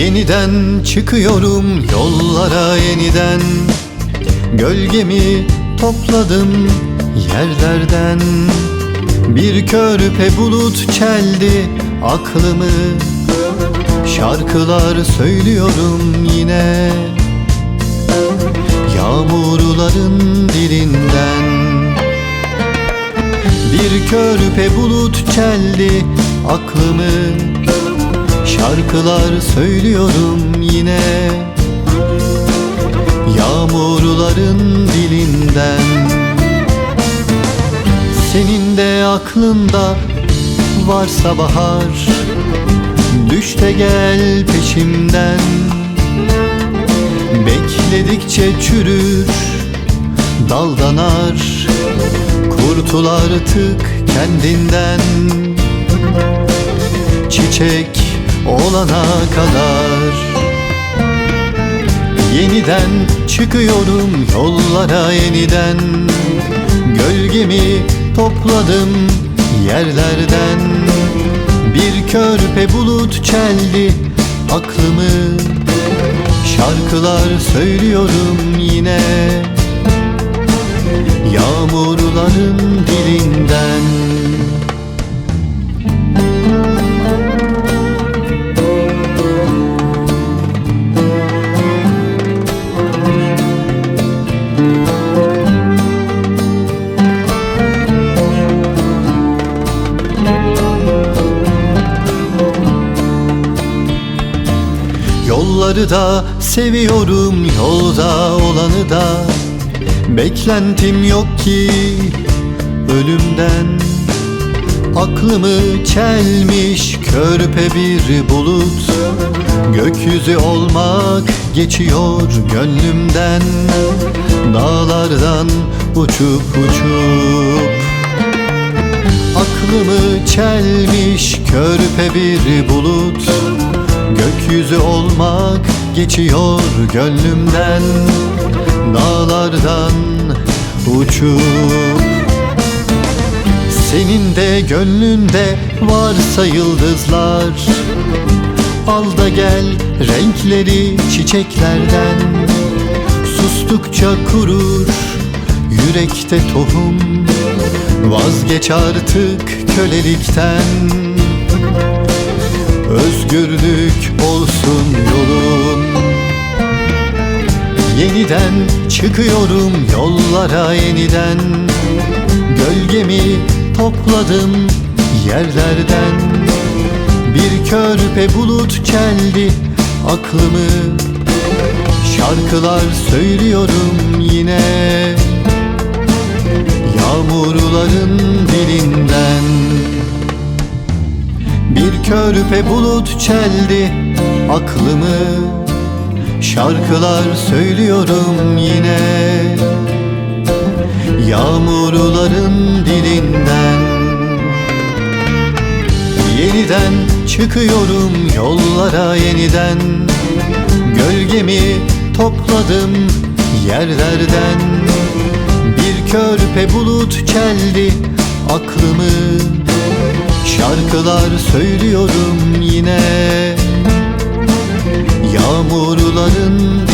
Yeniden çıkıyorum yollara yeniden. Gölgemi topladım yerlerden. Bir körpe bulut çeldi aklımı. Şarkılar söylüyorum yine, yağmurların dilinden. Bir körpe bulut çeldi aklımı. Şarkılar söylüyorum yine, yağmurların dilinden. Senin de aklında varsa bahar, düş de gel peşimden. Bekledikçe çürür daldanar, kurtul artık kendinden. Çiçek olana kadar yeniden çıkıyorum yollara yeniden. Gölgemi topladım yerlerden. Bir körpe bulut çeldi aklımı. Şarkılar söylüyorum yine, yağmurların dilinden. Yolları da seviyorum, yolda olanı da. Beklentim yok ki ölümden. Aklımı çelmiş körpe bir bulut. Gökyüzü olmak geçiyor gönlümden. Dağlardan uçup uçup. Aklımı çelmiş körpe bir bulut. Gökyüzü olmak geçiyor gönlümden. Dağlardan uçup. Senin de gönlünde varsa yıldızlar, al da gel renkleri çiçeklerden. Sustukça kurur yürekte tohum. Vazgeç artık kölelikten. Özgürlük olsun yolun. Yeniden çıkıyorum yollara yeniden. Gölgemi topladım yerlerden. Bir körpe bulut çeldi aklımı. Şarkılar söylüyorum yine, yağmurların dilinden. Bir körpe bulut çeldi aklımı. Şarkılar söylüyorum yine, yağmurların dilinden. Yeniden çıkıyorum yollara yeniden. Gölgemi topladım yerlerden. Bir körpe bulut çeldi aklımı. Şarkılar söylüyorum yine, yağmurların